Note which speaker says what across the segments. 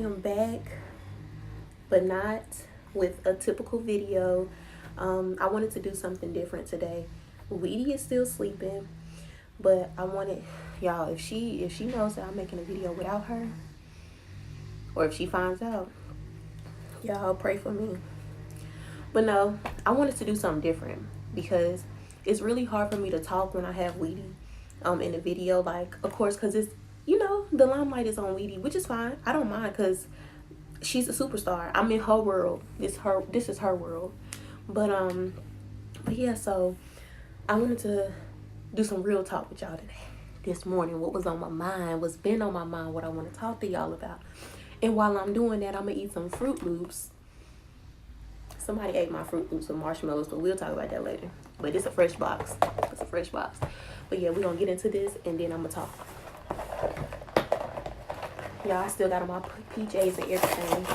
Speaker 1: am back, but not with a typical video. I wanted to do something different today. Weedy is still sleeping, but I wanted y'all, if she knows that I'm making a video without her, or if she finds out, y'all pray for me. But no, I wanted to do something different because it's really hard for me to talk when I have Weedy in the video. Like, of course, because it's, the limelight is on Weedy, which is fine. I don't mind because she's a superstar. I'm in her world. This is her world. But yeah, so I wanted to do some real talk with y'all today. This morning, what was on my mind, what's been on my mind, what I want to talk to y'all about. And while I'm doing that, I'm gonna eat some Fruit Loops. Somebody ate my Fruit Loops with marshmallows, but we'll talk about that later. But it's a fresh box. It's a fresh box. But yeah, we're gonna get into this and then I'm gonna talk. Y'all, I still got on my PJs and everything.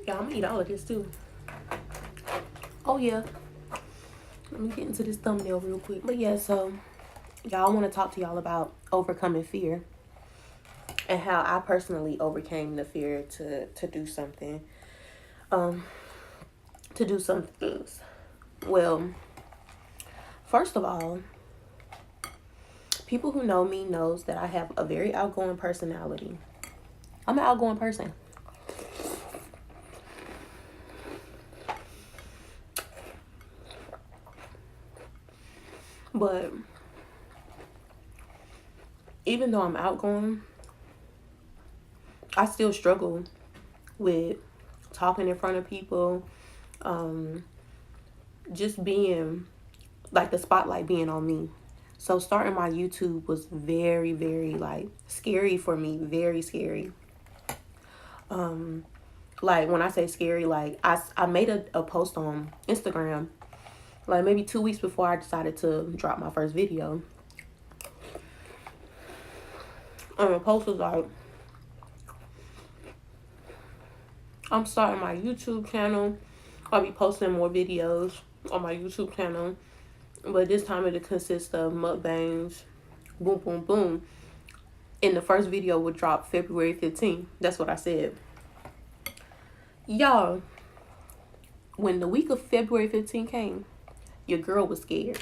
Speaker 1: Yeah, I'm gonna eat all of this too. Oh yeah. Let me get into this thumbnail real quick. But yeah, so y'all, I want to talk to y'all about overcoming fear and how I personally overcame the fear to do something. To do some things. Well, first of all, people who know me knows that I have a very outgoing personality. I'm an outgoing person. But even though I'm outgoing, I still struggle with talking in front of people. Just being, like, the spotlight being on me. So starting my YouTube was very, very, like, scary for me. Very scary. Like, when I say scary, like, I made a post on Instagram, like, maybe 2 weeks before I decided to drop my first video. And the post was like, I'm starting my YouTube channel. I'll be posting more videos on my YouTube channel. But this time it'll consist of mukbangs. Boom, boom, boom. And the first video would drop February 15th. That's what I said. Y'all, when the week of February 15th came, your girl was scared.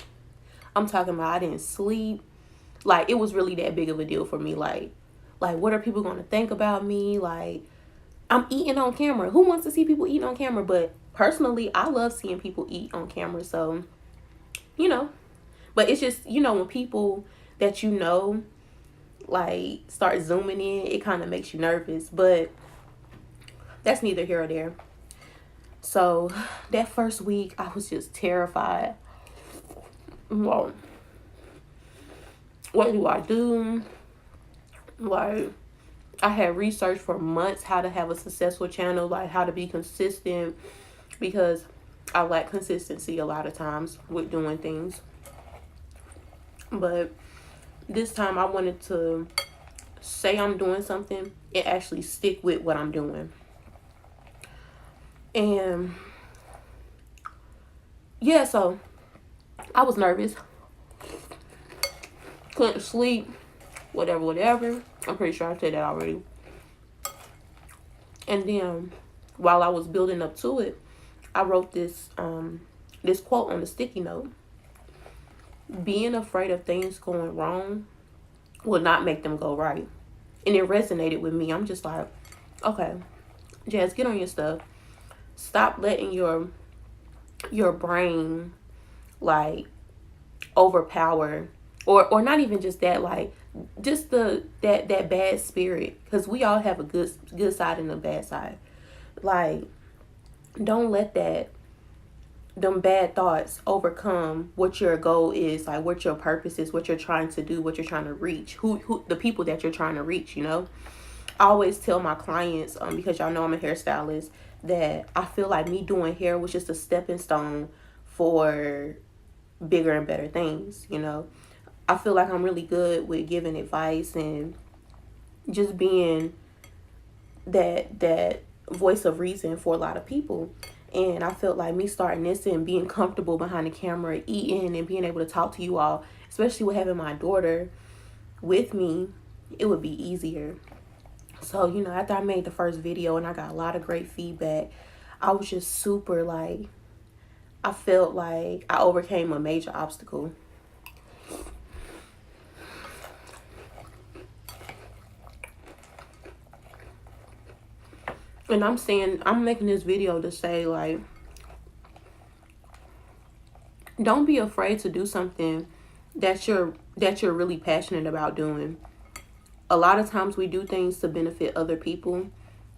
Speaker 1: I'm talking about I didn't sleep. Like, it was really that big of a deal for me. Like what are people going to think about me? Like, I'm eating on camera. Who wants to see people eating on camera? But personally, I love seeing people eat on camera. So, but it's just, when people that like, start zooming in, it kind of makes you nervous. But that's neither here or there. So that first week, I was just terrified. Well, what do I do? Like, I had researched for months how to have a successful channel, like how to be consistent, because I lack consistency a lot of times with doing things. But this time I wanted to say I'm doing something and actually stick with what I'm doing. And yeah, so I was nervous. Couldn't sleep. Whatever. I'm pretty sure I said that already. And then while I was building up to it, I wrote this quote on the sticky note. Being afraid of things going wrong will not make them go right. And it resonated with me. I'm just like, okay, Jazz, get on your stuff. Stop letting your brain, like, overpower, or not even just that, like, just that bad spirit, because we all have a good side and a bad side. Like, don't let them bad thoughts overcome what your goal is, like what your purpose is, what you're trying to do, what you're trying to reach, who the people that you're trying to reach. I always tell my clients, because y'all know I'm a hairstylist, that I feel like me doing hair was just a stepping stone for bigger and better things, you know. I feel like I'm really good with giving advice and just being that voice of reason for a lot of people. And I felt like me starting this and being comfortable behind the camera, eating and being able to talk to you all, especially with having my daughter with me, it would be easier. So, you know, after I made the first video and I got a lot of great feedback, I was just super like, I felt like I overcame a major obstacle. And I'm making this video to say, like, don't be afraid to do something that you're really passionate about doing. A lot of times we do things to benefit other people,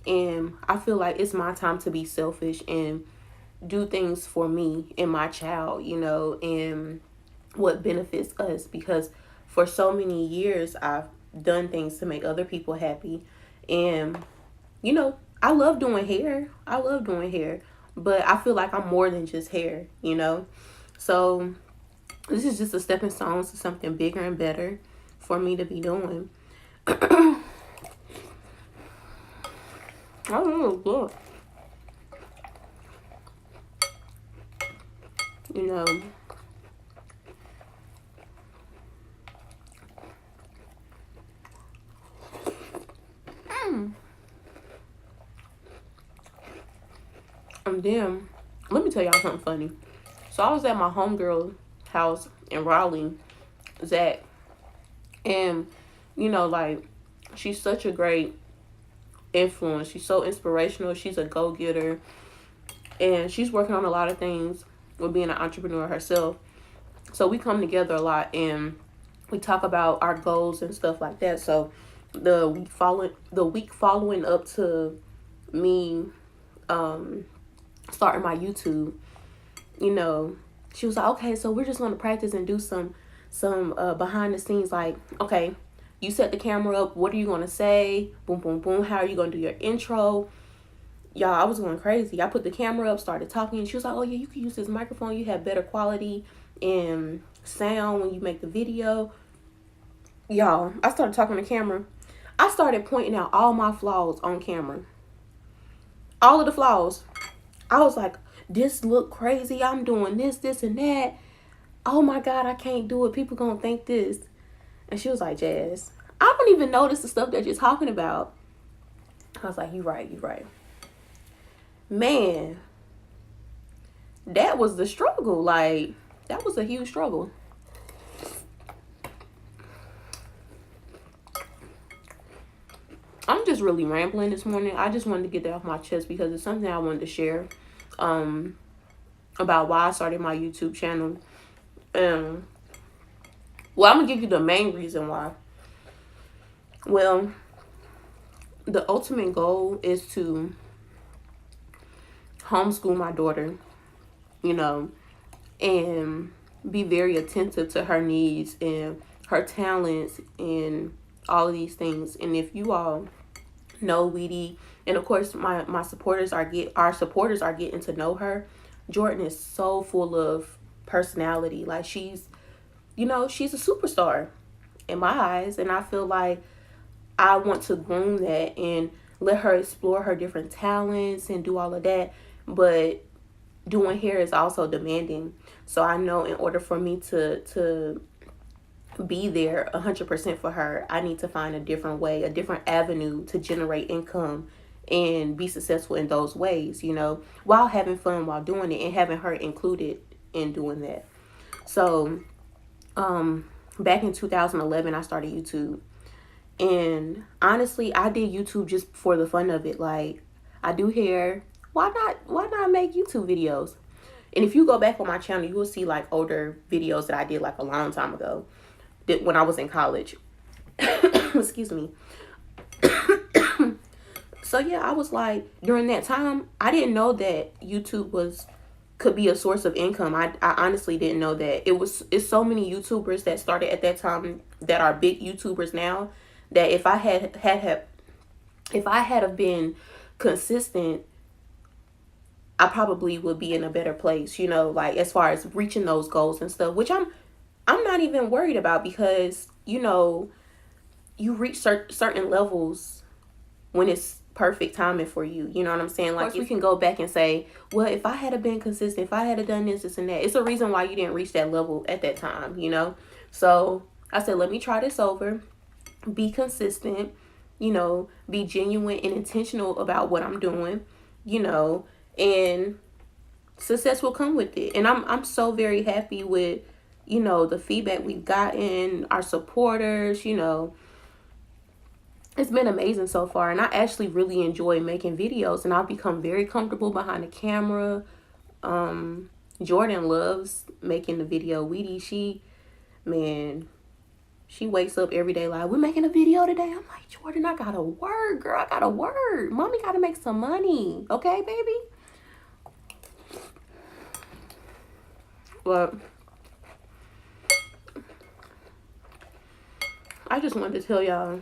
Speaker 1: and I feel like it's my time to be selfish and do things for me and my child, you know, and what benefits us, because for so many years I've done things to make other people happy. And you know, I love doing hair. But I feel like I'm more than just hair, you know. So this is just a stepping stone to something bigger and better for me to be doing. Oh, really good. You know, and then let me tell y'all something funny. So I was at my homegirl house in Raleigh, Zach, and you know, like, she's such a great influence. She's so inspirational. She's a go-getter, and she's working on a lot of things with being an entrepreneur herself. So we come together a lot and we talk about our goals and stuff like that. So the week following up to me starting my YouTube, you know, she was like, okay, so we're just going to practice and do some behind the scenes, like, okay, you set the camera up, what are you going to say, boom boom boom, how are you going to do your intro? Y'all, I was going crazy. I put the camera up, started talking, and she was like, oh yeah, you can use this microphone, you have better quality and sound when you make the video. Y'all, I started talking to camera. I started pointing out all my flaws on camera, all of the flaws. I was like, this look crazy, I'm doing this and that, oh my god, I can't do it, people gonna think this. And she was like, Jazz, I don't even notice the stuff that you're talking about. I was like, you right. Man, that was the struggle. Like, that was a huge struggle. I'm just really rambling this morning. I just wanted to get that off my chest because it's something I wanted to share about why I started my YouTube channel. Well, I'm gonna give you the main reason why. Well, the ultimate goal is to homeschool my daughter, you know, and be very attentive to her needs and her talents and all of these things. And if you all know Weedy, and of course my supporters are getting to know her, Jordan is so full of personality. Like, she's, you know, she's a superstar in my eyes, and I feel like I want to groom that and let her explore her different talents and do all of that. But doing hair is also demanding. So I know in order for me to be there 100% for her, I need to find a different way, a different avenue to generate income and be successful in those ways, you know, while having fun while doing it and having her included in doing that. So back in 2011, I started YouTube. And honestly, I did YouTube just for the fun of it. Like, I do hair. Why not make YouTube videos? And if you go back on my channel, you will see like older videos that I did like a long time ago, when I was in college. Excuse me. So yeah, I was like, during that time, I didn't know that YouTube could be a source of income. I honestly didn't know that. It's so many YouTubers that started at that time that are big YouTubers now, that if I had have been consistent I probably would be in a better place, you know, like as far as reaching those goals and stuff, which I'm not even worried about, because, you know, you reach certain levels when it's perfect timing for you. You know what I'm saying? Like, we can go back and say, well, if I had been consistent, if I had done this and that, it's a reason why you didn't reach that level at that time, you know? So I said, let me try this over, be consistent, you know, be genuine and intentional about what I'm doing, you know, and success will come with it. And I'm so very happy with, you know, the feedback we've gotten, our supporters, you know. It's been amazing so far, and I actually really enjoy making videos, and I've become very comfortable behind the camera. Jordan loves making the video. Weedy, she wakes up every day like, we're making a video today. I'm like, Jordan, I gotta work, girl. I gotta work. Mommy gotta make some money. Okay, baby? But I just wanted to tell y'all,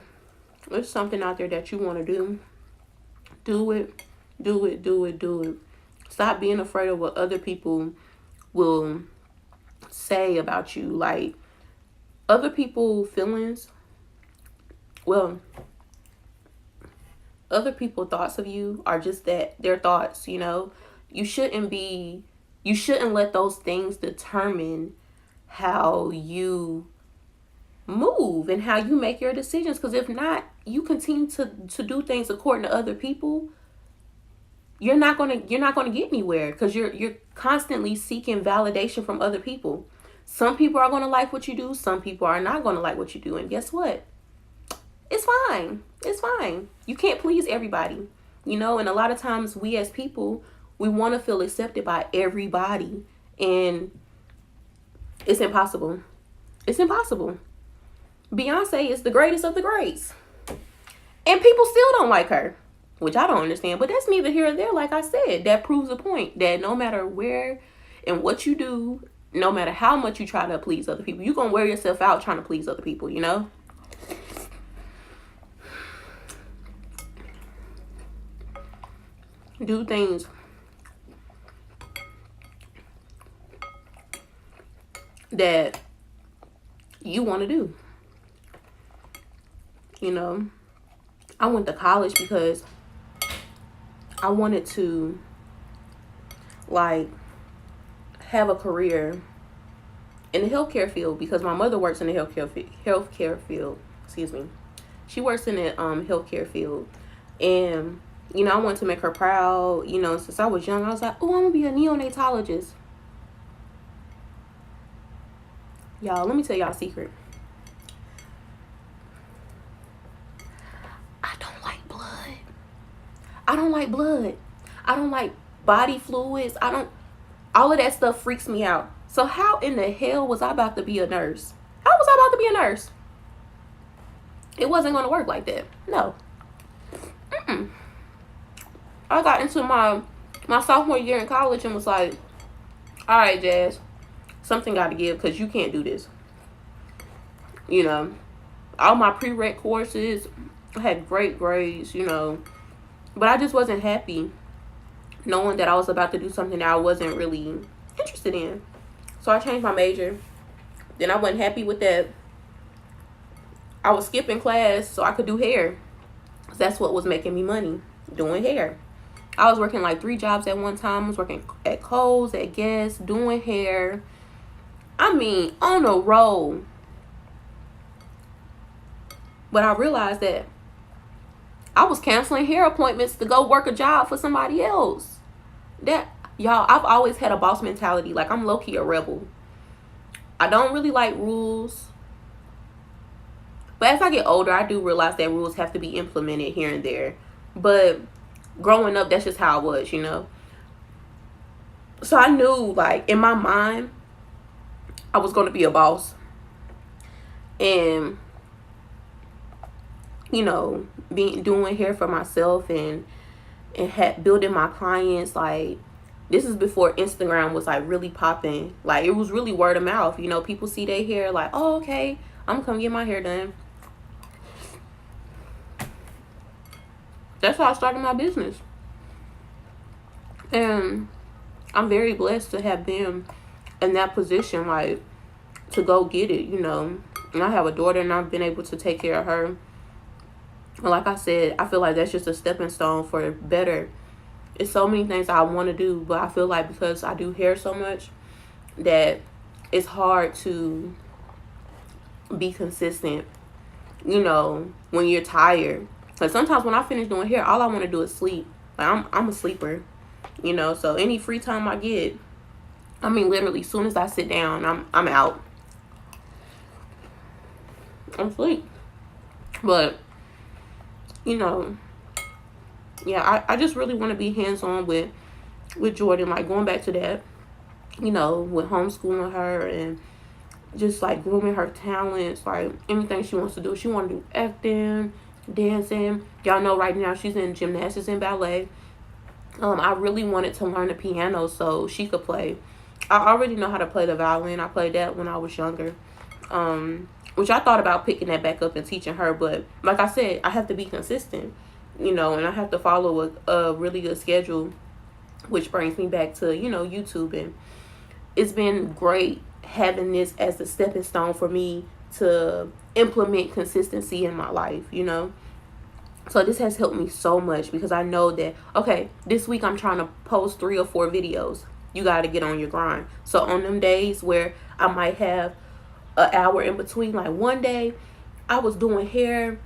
Speaker 1: there's something out there that you want to do. Do it. Do it. Do it. Do it. Stop being afraid of what other people will say about you. Like, other people feelings, well, other people thoughts of you are just that, their thoughts, you know. You shouldn't let those things determine how you move and how you make your decisions. Because if not, you continue to do things according to other people, you're not gonna get anywhere, because you're constantly seeking validation from other people. Some people are gonna like what you do, some people are not gonna like what you do, and guess what? It's fine. It's fine. You can't please everybody, you know. And a lot of times we as people, we want to feel accepted by everybody, and it's impossible. It's impossible. Beyonce is the greatest of the greats, and people still don't like her, which I don't understand. But that's neither here or there. Like I said, that proves a point that no matter where and what you do, no matter how much you try to please other people, you're gonna wear yourself out trying to please other people, you know. Do things that you want to do. You know, I went to college because I wanted to, like, have a career in the healthcare field, because my mother works in the healthcare field. Excuse me. She works in the healthcare field, and you know, I wanted to make her proud. You know, since I was young, I was like, oh, I'm gonna be a neonatologist. Y'all, let me tell y'all a secret. I don't like blood. I don't like body fluids. All of that stuff freaks me out. So how in the hell was I about to be a nurse? How was I about to be a nurse? It wasn't going to work like that. No. I got into my sophomore year in college and was like, all right, Jazz, something got to give, because you can't do this. You know, all my prereq courses, I had great grades, you know, but I just wasn't happy knowing that I was about to do something that I wasn't really interested in. So I changed my major. Then I wasn't happy with that. I was skipping class so I could do hair. That's what was making me money, doing hair. I was working like 3 jobs at one time. I was working at Kohl's, at Guess, doing hair. I mean, on a roll. But I realized that I was canceling hair appointments to go work a job for somebody else. Y'all, I've always had a boss mentality. Like, I'm low-key a rebel. I don't really like rules. But as I get older, I do realize that rules have to be implemented here and there. But growing up, that's just how I was, you know. So I knew, like, in my mind, I was going to be a boss. And, you know, doing hair for myself and building my clients. Like, this is before Instagram was, like, really popping. Like, it was really word of mouth. You know, people see their hair like, oh, okay, I'm going to come get my hair done. That's how I started my business. And I'm very blessed to have been in that position, like, to go get it, you know. And I have a daughter, and I've been able to take care of her. And like I said, I feel like that's just a stepping stone for better. It's so many things I want to do, but I feel like because I do hair so much that it's hard to be consistent, you know, when you're tired. Because sometimes when I finish doing hair, all I want to do is sleep. Like, I'm a sleeper, you know. So any free time I get, I mean, literally, as soon as I sit down, I'm out. I'm asleep. But, you know, yeah, I just really want to be hands-on with Jordan, like going back to that, you know, with homeschooling her and just like grooming her talents, like anything she wants to do. She want to do acting, dancing. Y'all know right now she's in gymnastics and ballet. I really wanted to learn the piano so she could play. I already know how to play the violin. I played that when I was younger. Which I thought about picking that back up and teaching her, but like I said, I have to be consistent, you know, and I have to follow a really good schedule, which brings me back to, you know, YouTube. And it's been great having this as a stepping stone for me to implement consistency in my life, you know. So this has helped me so much because I know that, okay, this week I'm trying to post 3 or 4 videos. You got to get on your grind. So on them days where I might have an hour in between, like one day I was doing hair,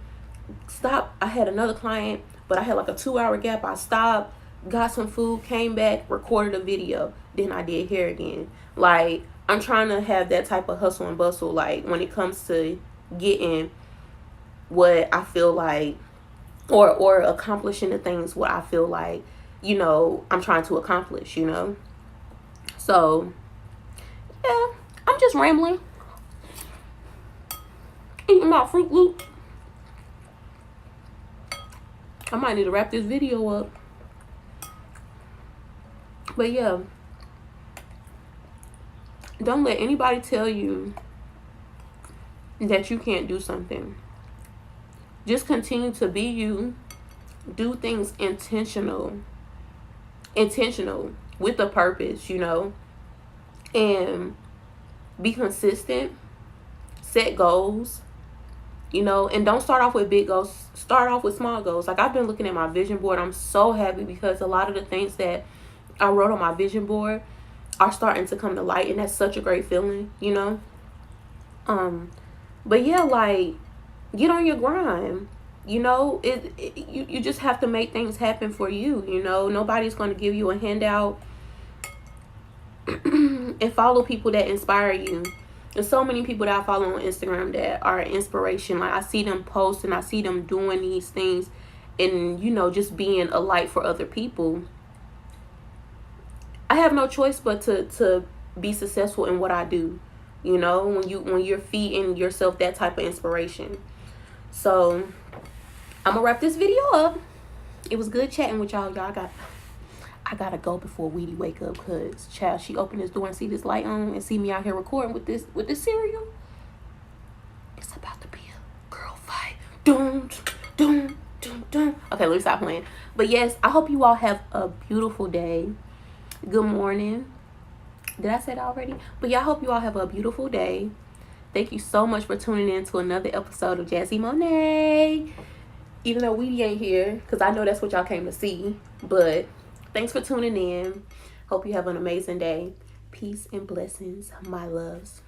Speaker 1: stopped, I had another client, but I had like a 2-hour gap. I stopped, got some food, came back, recorded a video, then I did hair again. Like, I'm trying to have that type of hustle and bustle, like when it comes to getting what I feel like, or accomplishing the things what I feel like, you know, I'm trying to accomplish, you know. So yeah, I'm just rambling, eating my Fruit Loops. I might need to wrap this video up. But yeah, don't let anybody tell you that you can't do something. Just continue to be you. Do things intentional with a purpose, you know, and be consistent. Set goals, you know, and don't start off with big goals. Start off with small goals. Like, I've been looking at my vision board. I'm so happy because a lot of the things that I wrote on my vision board are starting to come to light, and that's such a great feeling, you know. But yeah, like, get on your grind, you know. You just have to make things happen for you, you know. Nobody's going to give you a handout. And follow people that inspire you. There's so many people that I follow on Instagram that are an inspiration. Like, I see them post and I see them doing these things and, you know, just being a light for other people. I have no choice but to be successful in what I do, you know, when you're feeding yourself that type of inspiration. So I'm gonna wrap this video up. It was good chatting with y'all. I gotta go before Weedy wake up, because child, she opened this door and see this light on and see me out here recording with this cereal. It's about to be a girl fight. Dun, dun, dun, dun. Okay, let me stop playing. But yes, I hope you all have a beautiful day. Good morning. Did I say that already? But yeah, I hope you all have a beautiful day. Thank you so much for tuning in to another episode of Jazzy Monét. Even though Weedy ain't here, because I know that's what y'all came to see. But thanks for tuning in. Hope you have an amazing day. Peace and blessings, my loves.